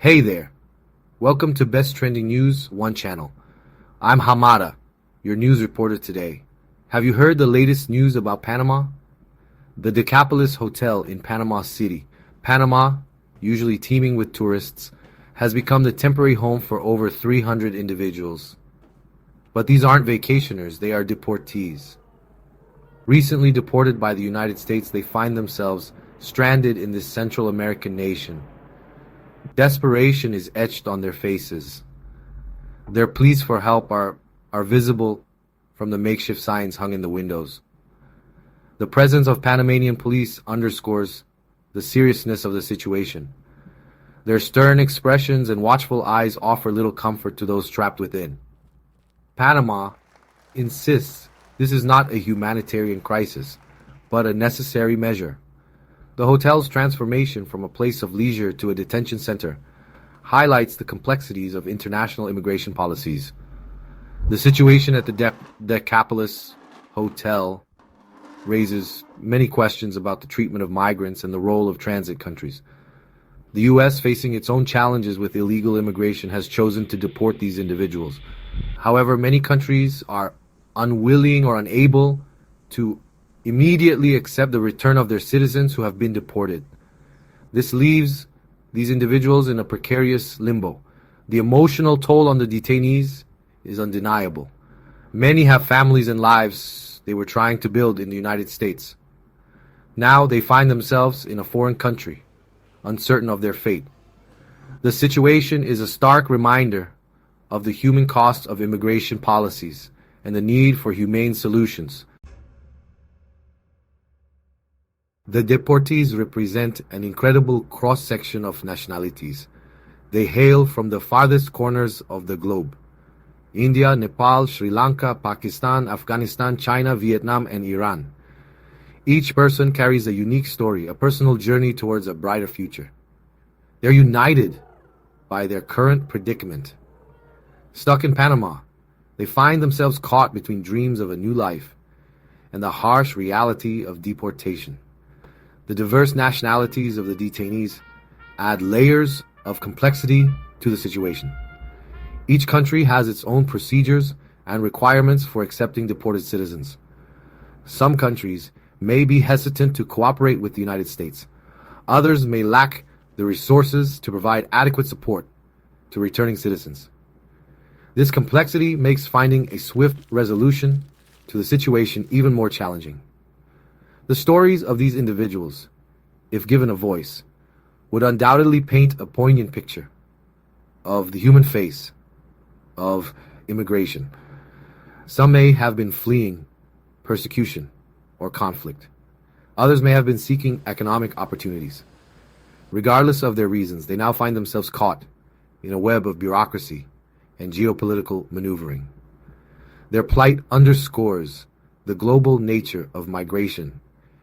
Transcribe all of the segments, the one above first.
Hey there. Welcome to Best Trending News, One Channel. I'm Hamada, your news reporter today. Have you heard the latest news about Panama? The Decapolis Hotel in Panama City, Panama, usually teeming with tourists, has become the temporary home for over 300 individuals. But these aren't vacationers, they are deportees. Recently deported by the United States, they find themselves stranded in this Central American nation. Desperation is etched on their faces. Their pleas for help are visible from the makeshift signs hung in the windows. The presence of Panamanian police underscores the seriousness of the situation. Their stern expressions and watchful eyes offer little comfort to those trapped within. Panama insists this is not a humanitarian crisis, but a necessary measure. The hotel's transformation from a place of leisure to a detention center highlights the complexities of international immigration policies. The situation at the Decapolis Hotel raises many questions about the treatment of migrants and the role of transit countries. The U.S., facing its own challenges with illegal immigration, has chosen to deport these individuals. However, many countries are unwilling or unable to immediately accept the return of their citizens who have been deported. This leaves these individuals in a precarious limbo. The emotional toll on the detainees is undeniable. Many have families and lives they were trying to build in the United States. Now they find themselves in a foreign country, uncertain of their fate. The situation is a stark reminder of the human cost of immigration policies and the need for humane solutions. The deportees represent an incredible cross-section of nationalities. They hail from the farthest corners of the globe: India, Nepal, Sri Lanka, Pakistan, Afghanistan, China, Vietnam, and Iran. Each person carries a unique story, a personal journey towards a brighter future. They're united by their current predicament. Stuck in Panama, they find themselves caught between dreams of a new life and the harsh reality of deportation. The diverse nationalities of the detainees add layers of complexity to the situation. Each country has its own procedures and requirements for accepting deported citizens. Some countries may be hesitant to cooperate with the United States. Others may lack the resources to provide adequate support to returning citizens. This complexity makes finding a swift resolution to the situation even more challenging. The stories of these individuals, if given a voice, would undoubtedly paint a poignant picture of the human face of immigration. Some may have been fleeing persecution or conflict. Others may have been seeking economic opportunities. Regardless of their reasons, they now find themselves caught in a web of bureaucracy and geopolitical maneuvering. Their plight underscores the global nature of migration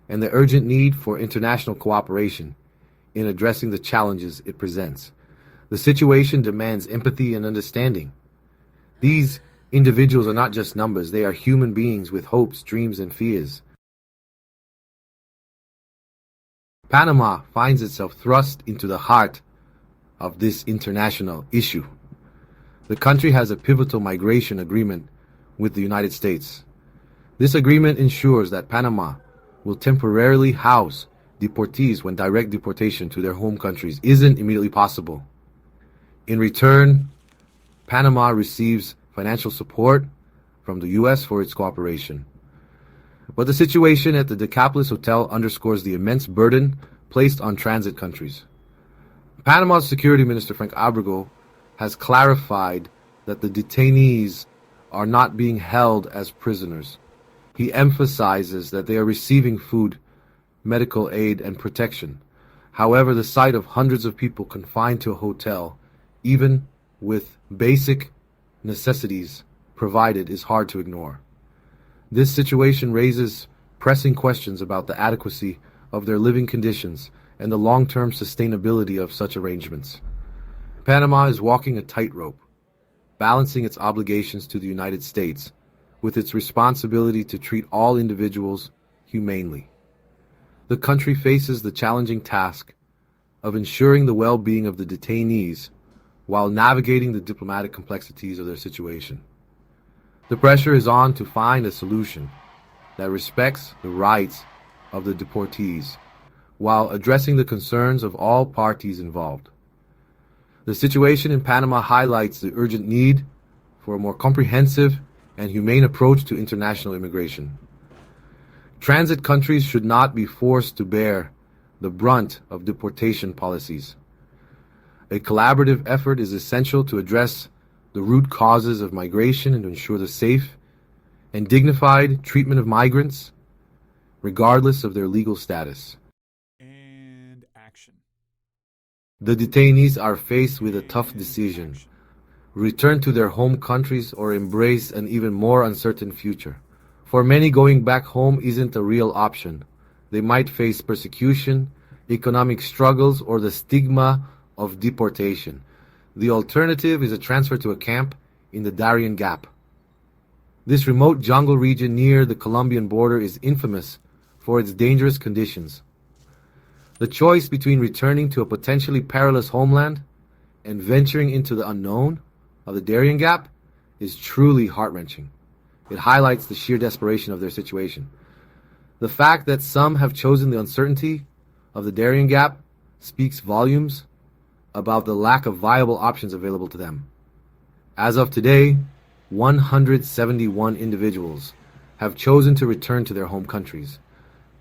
and the urgent need for international cooperation in addressing the challenges it presents. The situation demands empathy and understanding. These individuals are not just numbers, they are human beings with hopes, dreams, and fears. Panama finds itself thrust into the heart of this international issue. The country has a pivotal migration agreement with the United States. This agreement ensures that Panama will temporarily house deportees when direct deportation to their home countries isn't immediately possible. In return, Panama receives financial support from the U.S. for its cooperation. But the situation at the Decapolis Hotel underscores the immense burden placed on transit countries. Panama's Security Minister, Frank Abrego, has clarified that the detainees are not being held as prisoners. He emphasizes that they are receiving food, medical aid, and protection. However, the sight of hundreds of people confined to a hotel, even with basic necessities provided, is hard to ignore. This situation raises pressing questions about the adequacy of their living conditions and the long-term sustainability of such arrangements. Panama is walking a tightrope, balancing its obligations to the United States with its responsibility to treat all individuals humanely. The country faces the challenging task of ensuring the well-being of the detainees while navigating the diplomatic complexities of their situation. The pressure is on to find a solution that respects the rights of the deportees while addressing the concerns of all parties involved. The situation in Panama highlights the urgent need for a more comprehensive and humane approach to international immigration. Transit countries should not be forced to bear the brunt of deportation policies. A collaborative effort is essential to address the root causes of migration and to ensure the safe and dignified treatment of migrants, regardless of their legal status. And action. The detainees are faced with a tough decision: return to their home countries or embrace an even more uncertain future. For many, going back home isn't a real option. They might face persecution, economic struggles, or the stigma of deportation. The alternative is a transfer to a camp in the Darien Gap. This remote jungle region near the Colombian border is infamous for its dangerous conditions. The choice between returning to a potentially perilous homeland and venturing into the unknown of the Darien Gap is truly heart-wrenching. It highlights the sheer desperation of their situation. The fact that some have chosen the uncertainty of the Darien Gap speaks volumes about the lack of viable options available to them. As of today, 171 individuals have chosen to return to their home countries.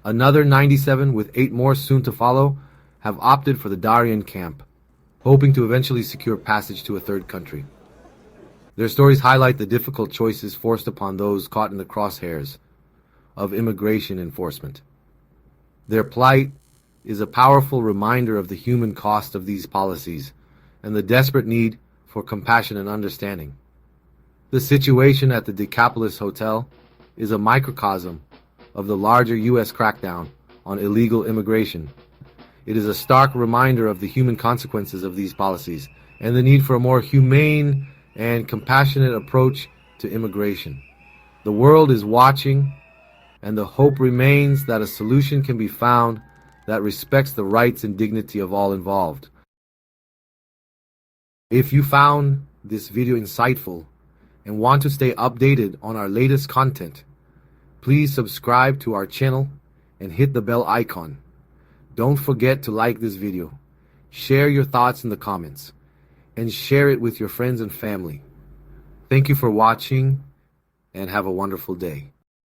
Another 97, with 8 more soon to follow, have opted for the Darien camp, hoping to eventually secure passage to a third country. Their stories highlight the difficult choices forced upon those caught in the crosshairs of immigration enforcement. Their plight is a powerful reminder of the human cost of these policies and the desperate need for compassion and understanding. The situation at the Deportees Hotel is a microcosm of the larger U.S. crackdown on illegal immigration. It is a stark reminder of the human consequences of these policies and the need for a more humane and compassionate approach to immigration. The world is watching, and the hope remains that a solution can be found that respects the rights and dignity of all involved. If you found this video insightful and want to stay updated on our latest content, please subscribe to our channel and hit the bell icon. Don't forget to like this video, share your thoughts in the comments, and share it with your friends and family. Thank you for watching, and have a wonderful day.